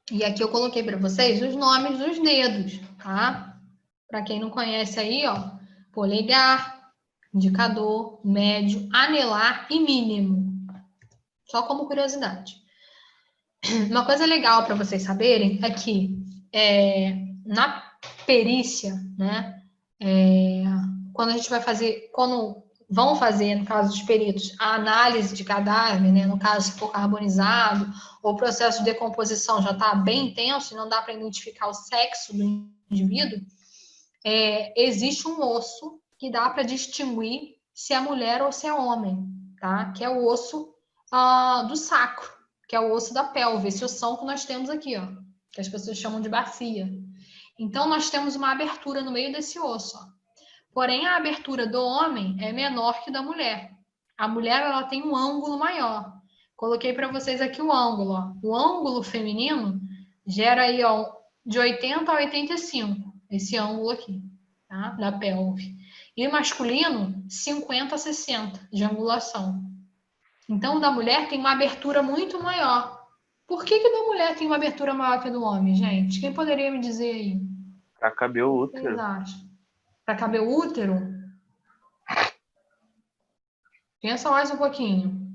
E aqui eu coloquei para vocês os nomes dos dedos, tá? Para quem não conhece aí, ó, polegar, indicador, médio, anelar e mínimo. Só como curiosidade. Uma coisa legal para vocês saberem é que na perícia, né, quando a gente vai fazer, quando vão fazer, no caso dos peritos, a análise de cadáver, né, no caso se for carbonizado, ou o processo de decomposição já está bem intenso e não dá para identificar o sexo do indivíduo, existe um osso que dá para distinguir se é mulher ou se é homem, tá? Que é o osso do sacro, que é o osso da pelve, esse ossão que nós temos aqui, ó, que as pessoas chamam de bacia. Então, nós temos uma abertura no meio desse osso, ó. Porém, a abertura do homem é menor que da mulher. A mulher, ela tem um ângulo maior. Coloquei para vocês aqui o ângulo, ó. O ângulo feminino gera aí, ó, de 80 a 85, esse ângulo aqui, tá? Da pelve. E o masculino, 50 a 60 de angulação. Então, o da mulher tem uma abertura muito maior. Por que da mulher tem uma abertura maior que a do homem, gente? Quem poderia me dizer aí? Pra caber o O que vocês útero. acham? Para caber o útero? Pensa mais um pouquinho.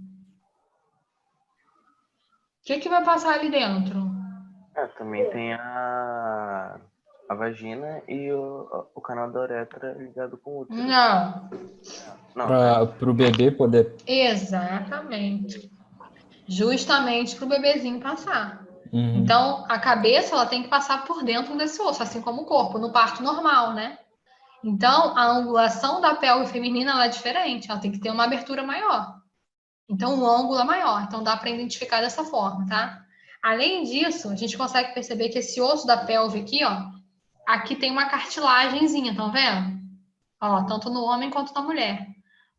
O que vai passar ali dentro? Também tem a vagina e o canal da uretra ligado com o útero. Não. Não, né? Para o bebê poder. Exatamente. Justamente para o bebezinho passar. Uhum. Então, a cabeça ela tem que passar por dentro desse osso, assim como o corpo, no parto normal, né? Então, a angulação da pelve feminina ela é diferente, ela tem que ter uma abertura maior. Então, o ângulo é maior. Então, dá para identificar dessa forma, tá? Além disso, a gente consegue perceber que esse osso da pelve aqui, ó, aqui tem uma cartilagenzinha, estão vendo? Ó, tanto no homem quanto na mulher.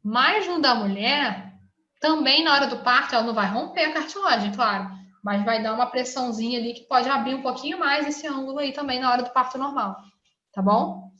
Mas no da mulher, também na hora do parto, ela não vai romper a cartilagem, claro, mas vai dar uma pressãozinha ali que pode abrir um pouquinho mais esse ângulo aí também na hora do parto normal, tá bom?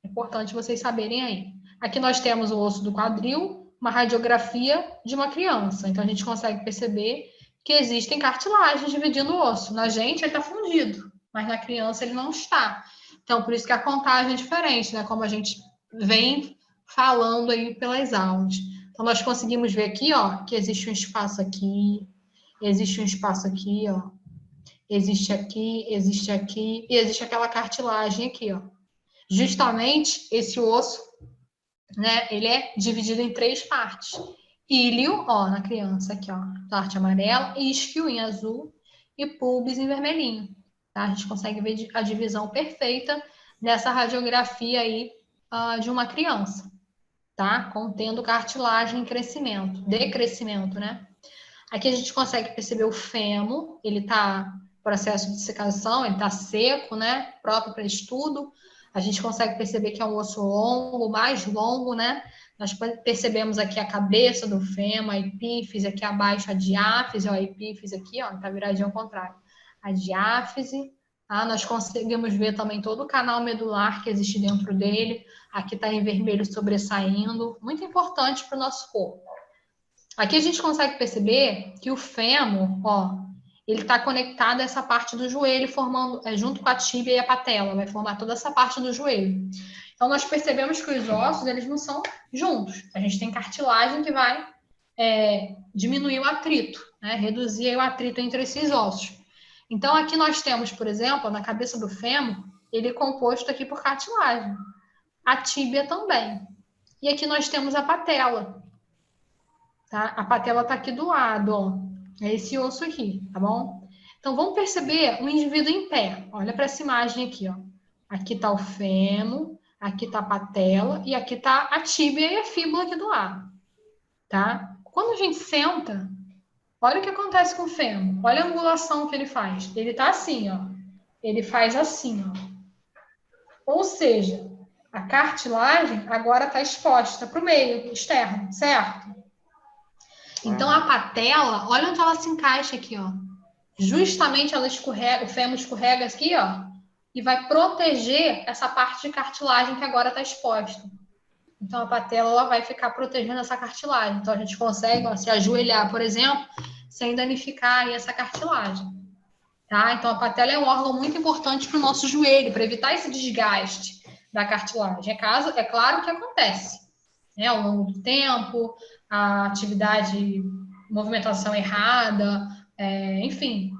É importante vocês saberem aí. Aqui nós temos o osso do quadril, uma radiografia de uma criança. Então a gente consegue perceber que existem cartilagens dividindo o osso. Na gente ele está fundido, mas na criança ele não está. Então por isso que a contagem é diferente, né? Como a gente vem falando aí pelas aulas. Então nós conseguimos ver aqui, ó, que existe um espaço aqui, existe um espaço aqui, ó. Existe aqui e existe aquela cartilagem aqui, ó. Justamente esse osso, né, ele é dividido em 3 partes. Íleo, ó, na criança aqui, ó, parte amarela, isquio em azul e pubis em vermelhinho. Tá? A gente consegue ver a divisão perfeita nessa radiografia aí de uma criança, tá? Contendo cartilagem em crescimento, decrescimento, né? Aqui a gente consegue perceber o fêmur, ele tá em processo de secação, ele tá seco, né? Próprio para estudo. A gente consegue perceber que é um osso longo, mais longo, né? Nós percebemos aqui a cabeça do fêmur, a epífise, aqui abaixo a diáfise, ó, a epífise aqui, ó, tá viradinho ao contrário. A diáfise, tá? Nós conseguimos ver também todo o canal medular que existe dentro dele. Aqui tá em vermelho sobressaindo, muito importante para o nosso corpo. Aqui a gente consegue perceber que o fêmur, ó, ele está conectado a essa parte do joelho, formando, junto com a tíbia e a patela, vai formar toda essa parte do joelho. Então, nós percebemos que os ossos, eles não são juntos. A gente tem cartilagem que vai diminuir o atrito, né? Reduzir o atrito entre esses ossos. Então, aqui nós temos, por exemplo, na cabeça do fêmur, ele é composto aqui por cartilagem. A tíbia também. E aqui nós temos a patela. tá? A patela tá aqui do lado, ó. É esse osso aqui, tá bom? Então, vamos perceber o indivíduo em pé. Olha para essa imagem aqui, ó. Aqui tá o fêmur, aqui tá a patela e aqui tá a tíbia e a fíbula aqui do lado, tá? Quando a gente senta, olha o que acontece com o fêmur. Olha a angulação que ele faz. Ele tá assim, ó. Ele faz assim, ó. Ou seja, a cartilagem agora está exposta para o meio externo, certo? Então, a patela, olha onde ela se encaixa aqui, ó. Justamente ela escorrega, o fêmur escorrega aqui, ó, e vai proteger essa parte de cartilagem que agora está exposta. Então, a patela ela vai ficar protegendo essa cartilagem. Então, a gente consegue, ó, se ajoelhar, por exemplo, sem danificar aí essa cartilagem. Tá? Então, a patela é um órgão muito importante para o nosso joelho, para evitar esse desgaste da cartilagem. É claro que acontece, né? Ao longo do tempo, a atividade, movimentação errada, enfim.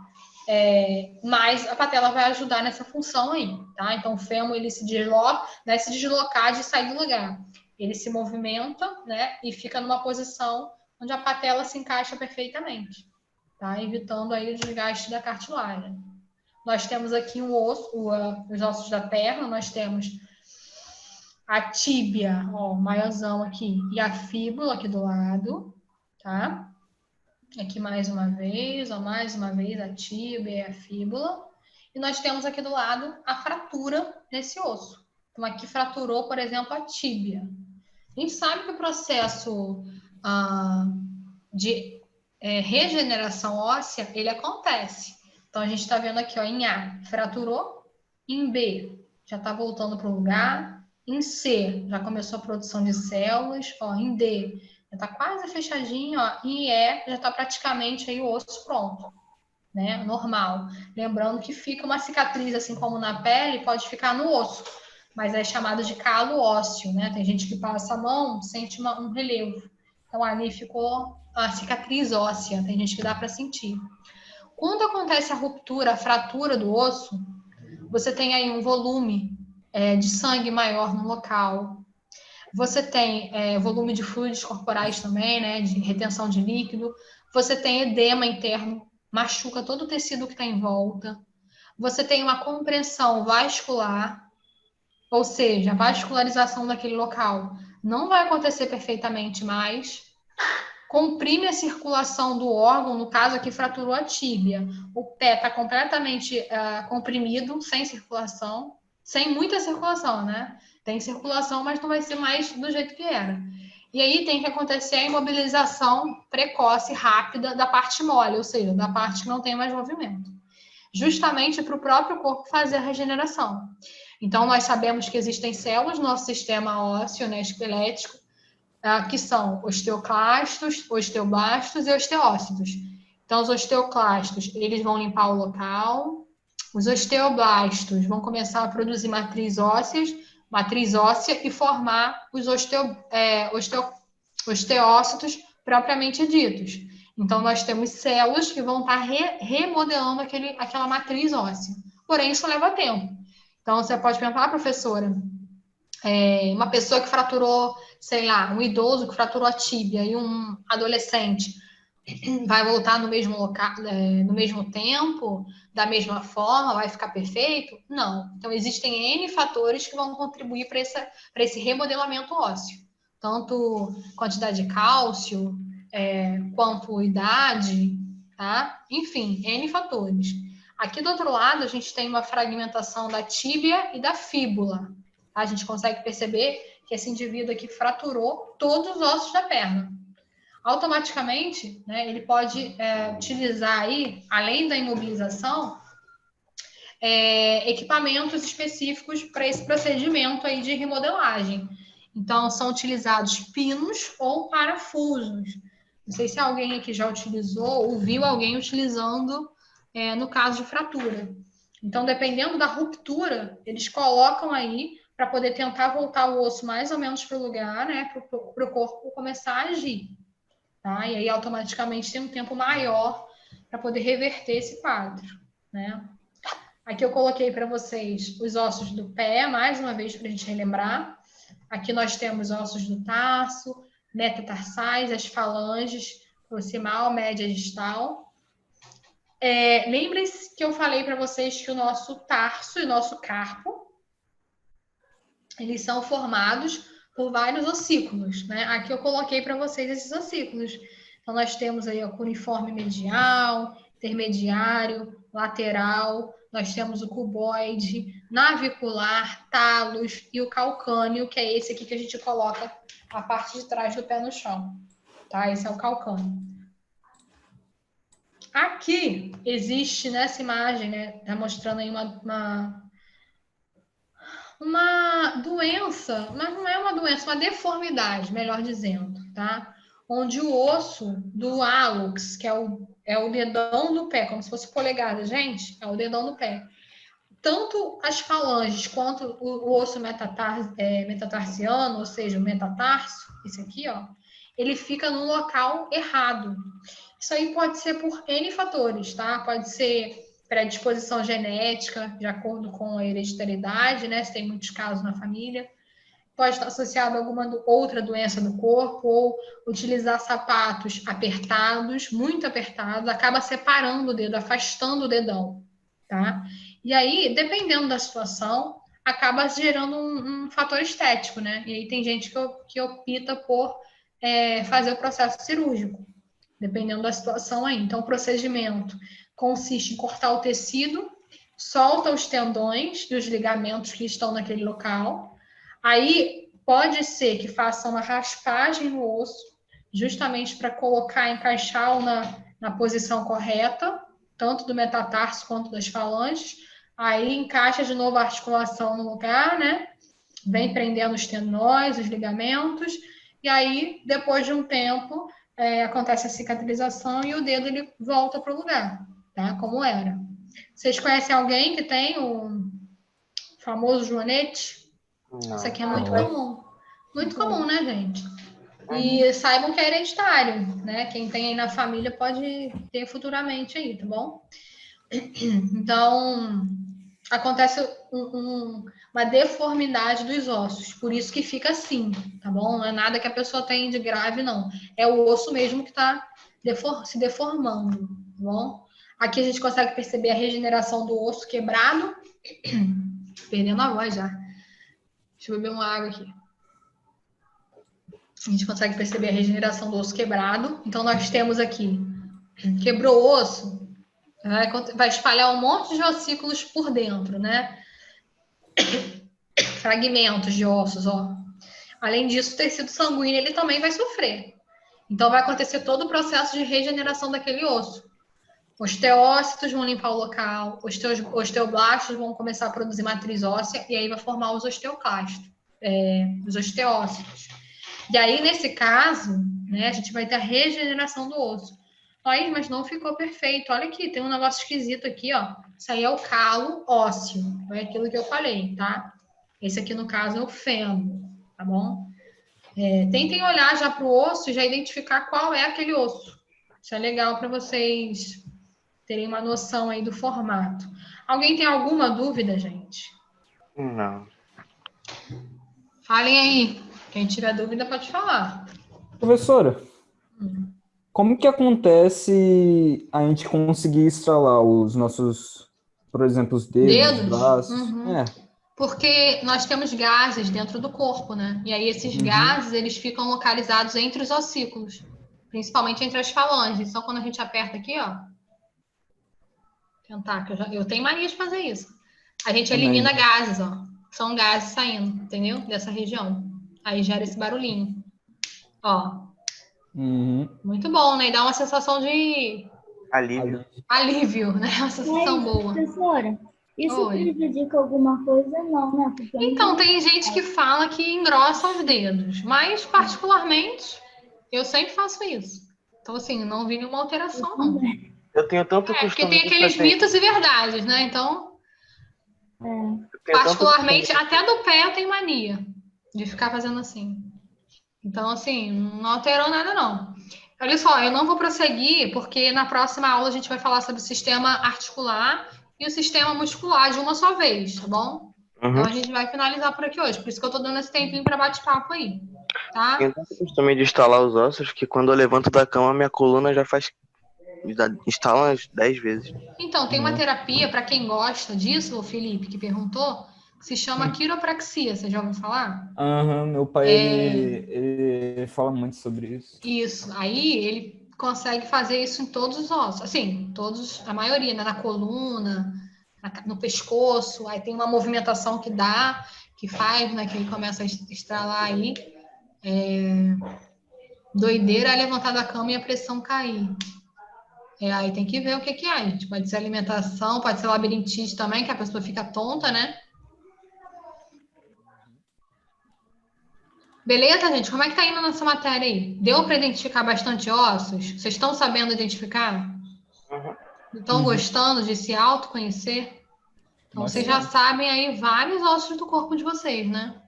Mas a patela vai ajudar nessa função aí, tá? Então, o fêmur, ele se desloca, não é se deslocar de sair do lugar. Ele se movimenta, né? E fica numa posição onde a patela se encaixa perfeitamente, tá? Evitando aí o desgaste da cartilagem. Nós temos aqui um osso, os ossos da perna, nós temos a tíbia, ó, o maiorzão aqui, e a fíbula aqui do lado, tá? Aqui mais uma vez, a tíbia e a fíbula. E nós temos aqui do lado a fratura desse osso. Então, aqui fraturou, por exemplo, a tíbia. A gente sabe que o processo de regeneração óssea, ele acontece. Então, a gente está vendo aqui, ó, em A, fraturou. Em B, já está voltando para o lugar. Em C, já começou a produção de células. Ó, em D, já está quase fechadinho. Ó. Em E, já está praticamente aí o osso pronto, né? Normal. Lembrando que fica uma cicatriz, assim como na pele, pode ficar no osso. Mas é chamado de calo ósseo, né? Tem gente que passa a mão, sente um relevo. Então, ali ficou a cicatriz óssea. Tem gente que dá para sentir. Quando acontece a ruptura, a fratura do osso, você tem aí um volume de sangue maior no local. Você tem volume de fluidos corporais também, né? De retenção de líquido. Você tem edema interno, machuca todo o tecido que está em volta. Você tem uma compressão vascular, ou seja, a vascularização daquele local não vai acontecer perfeitamente mais. Comprime a circulação do órgão, no caso aqui fraturou a tíbia. O pé está completamente comprimido, sem circulação, sem muita circulação, né? Tem circulação, mas não vai ser mais do jeito que era. E aí tem que acontecer a imobilização precoce, rápida, da parte mole, ou seja, da parte que não tem mais movimento. Justamente para o próprio corpo fazer a regeneração. Então, nós sabemos que existem células no nosso sistema ósseo, né, esquelético, que são osteoclastos, osteoblastos e osteócitos. Então, os osteoclastos, eles vão limpar o local. Os osteoblastos vão começar a produzir matriz óssea e formar os osteócitos propriamente ditos. Então, nós temos células que vão estar remodelando aquela matriz óssea. Porém, isso leva tempo. Então, você pode perguntar, professora, uma pessoa que fraturou, sei lá, um idoso que fraturou a tíbia e um adolescente vai voltar no mesmo local, no mesmo tempo, da mesma forma, vai ficar perfeito? Não. Então, existem N fatores que vão contribuir para esse remodelamento ósseo. Tanto quantidade de cálcio, quanto idade, tá? Enfim, N fatores. Aqui do outro lado, a gente tem uma fragmentação da tíbia e da fíbula. A gente consegue perceber que esse indivíduo aqui fraturou todos os ossos da perna. Automaticamente, né, ele pode utilizar aí, além da imobilização, equipamentos específicos para esse procedimento aí de remodelagem. Então, são utilizados pinos ou parafusos. Não sei se alguém aqui já utilizou ou viu alguém utilizando no caso de fratura. Então, dependendo da ruptura, eles colocam aí para poder tentar voltar o osso mais ou menos para o lugar, né, para o corpo começar a agir. Tá? E aí, automaticamente, tem um tempo maior para poder reverter esse quadro, né? Aqui eu coloquei para vocês os ossos do pé, mais uma vez, para a gente relembrar. Aqui nós temos ossos do tarso, metatarsais, as falanges, proximal, média, distal. Lembrem-se que eu falei para vocês que o nosso tarso e o nosso carpo, eles são formados por vários ossículos, né? Aqui eu coloquei para vocês esses ossículos. Então, nós temos aí o cuneiforme medial, intermediário, lateral, nós temos o cuboide, navicular, talos e o calcâneo, que é esse aqui que a gente coloca a parte de trás do pé no chão, tá? Esse é o calcâneo. Aqui existe nessa imagem, né? Tá mostrando aí uma doença, mas não é uma doença, uma deformidade, melhor dizendo, tá? Onde o osso do hálux, que é o dedão do pé, como se fosse polegada, gente, é o dedão do pé. Tanto as falanges quanto o osso metatarsiano, ou seja, o metatarso, esse aqui, ó, ele fica no local errado. Isso aí pode ser por N fatores, tá? Pode ser predisposição genética, de acordo com a hereditariedade, né? Se tem muitos casos na família. Pode estar associado a alguma outra doença do corpo, ou utilizar sapatos apertados, muito apertados, acaba separando o dedo, afastando o dedão, tá? E aí, dependendo da situação, acaba gerando um fator estético, né? E aí tem gente que opta por fazer o processo cirúrgico, dependendo da situação aí. Então, o procedimento consiste em cortar o tecido, solta os tendões e os ligamentos que estão naquele local. Aí, pode ser que faça uma raspagem no osso, justamente para encaixá-lo na posição correta, tanto do metatarso quanto das falanges. Aí, encaixa de novo a articulação no lugar, né? Vem prendendo os tendões, os ligamentos. E aí, depois de um tempo, acontece a cicatrização e o dedo ele volta para o lugar, tá? Como era. Vocês conhecem alguém que tem o famoso joanete? Não. Isso aqui é muito comum. Muito comum, né, gente? E saibam que é hereditário, né? Quem tem aí na família pode ter futuramente aí, tá bom? Então, acontece uma deformidade dos ossos, por isso que fica assim, tá bom? Não é nada que a pessoa tem de grave, não. É o osso mesmo que está se deformando, tá bom? Aqui a gente consegue perceber a regeneração do osso quebrado. Perdendo a voz já. Deixa eu beber uma água aqui. A gente consegue perceber a regeneração do osso quebrado. Então, nós temos aqui, quebrou o osso, vai espalhar um monte de ossículos por dentro, né? Fragmentos de ossos, ó. Além disso, o tecido sanguíneo ele também vai sofrer. Então, vai acontecer todo o processo de regeneração daquele osso. Osteócitos vão limpar o local, osteoblastos vão começar a produzir matriz óssea e aí vai formar os osteoclastos, os osteócitos. E aí, nesse caso, né, a gente vai ter a regeneração do osso. Aí, mas não ficou perfeito. Olha aqui, tem um negócio esquisito aqui, ó. Isso aí é o calo ósseo. É aquilo que eu falei, tá? Esse aqui, no caso, é o fêmur, tá bom? Tentem olhar já para o osso e já identificar qual é aquele osso. Isso é legal para vocês terem uma noção aí do formato. Alguém tem alguma dúvida, gente? Não. Falem aí. Quem tiver dúvida pode falar. Professora, como que acontece a gente conseguir estralar os nossos, por exemplo, os dedos, os braços? Porque nós temos gases dentro do corpo, né? E aí esses gases, eles ficam localizados entre os ossículos, principalmente entre as falanges. Então, quando a gente aperta aqui, ó, tentar, que eu tenho mania de fazer isso. A gente elimina gases, ó. São gases saindo, entendeu? Dessa região. Aí gera esse barulhinho. Ó. Muito bom, né? E dá uma sensação de alívio, né? Uma sensação boa. Professora, isso prejudica alguma coisa? Não, né? Porque então, tem gente que fala que engrossa os dedos, mas particularmente eu sempre faço isso. Então, assim, não vi nenhuma alteração, não. Eu tenho tanto costume. Porque tem aqueles mitos e verdades, né? Então, particularmente, até do pé eu tenho mania de ficar fazendo assim. Então, assim, não alterou nada, não. Olha só, eu não vou prosseguir, porque na próxima aula a gente vai falar sobre o sistema articular e o sistema muscular de uma só vez, tá bom? Então, a gente vai finalizar por aqui hoje. Por isso que eu tô dando esse tempinho para bate-papo aí. tá? Tenho tanto costume de estalar os ossos que quando eu levanto da cama, minha coluna já instala umas 10 vezes. Então, tem uma terapia, para quem gosta disso, o Felipe, que perguntou, que se chama quiropraxia. Você já ouviu falar? Aham, meu pai, ele fala muito sobre isso. Isso. Aí ele consegue fazer isso em todos os ossos. Assim, todos, a maioria, né? Na coluna, no pescoço. Aí tem uma movimentação que faz, né? Que ele começa a estralar aí. Doideira é levantar da cama e a pressão cair. Aí tem que ver o que que é, gente. Pode ser alimentação, pode ser labirintite também, que a pessoa fica tonta, né? Beleza, gente? Como é que tá indo nessa matéria aí? Deu para identificar bastante ossos? Vocês estão sabendo identificar? Estão gostando de se autoconhecer? Então, vocês já sabem aí vários ossos do corpo de vocês, né?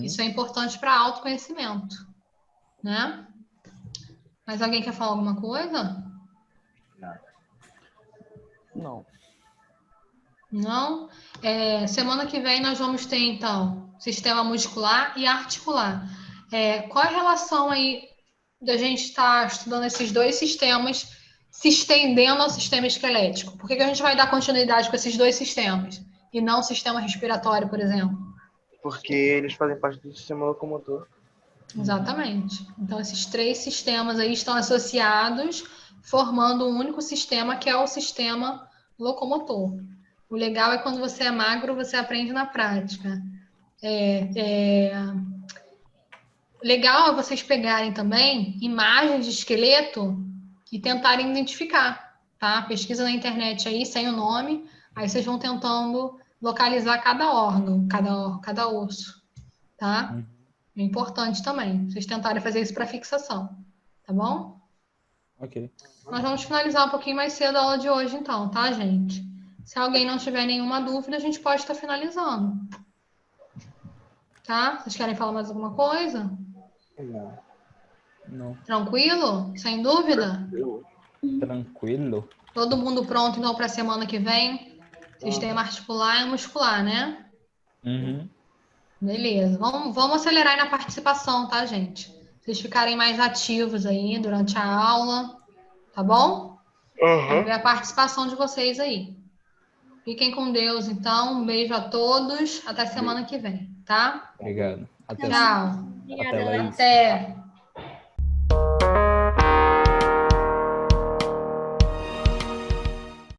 Isso é importante para autoconhecimento, né? Mas alguém quer falar alguma coisa? Não. Não? Semana que vem nós vamos ter, então, sistema muscular e articular. Qual é a relação aí da gente estar estudando esses dois sistemas se estendendo ao sistema esquelético? Por que a gente vai dar continuidade com esses dois sistemas e não o sistema respiratório, por exemplo? Porque eles fazem parte do sistema locomotor. Exatamente. Então, esses três sistemas aí estão associados, formando um único sistema, que é o sistema locomotor. O legal é quando você é magro, você aprende na prática. Legal é vocês pegarem também imagens de esqueleto e tentarem identificar, tá? Pesquisa na internet aí, sem o nome, aí vocês vão tentando localizar cada órgão, cada osso, tá? É importante também, vocês tentarem fazer isso para fixação, tá bom? Ok. Nós vamos finalizar um pouquinho mais cedo a aula de hoje, então, tá, gente? Se alguém não tiver nenhuma dúvida, a gente pode estar finalizando. Tá? Vocês querem falar mais alguma coisa? Não. Tranquilo? Sem dúvida? Tranquilo? Todo mundo pronto, então, para a semana que vem? Sistema articular e muscular, né? Beleza. Vamos acelerar aí na participação, tá, gente? Vocês ficarem mais ativos aí durante a aula, tá bom? Quero ver a participação de vocês aí. Fiquem com Deus, então. Um beijo a todos. Até semana que vem, tá? Obrigado. Até Tchau. Até, Laís. Até.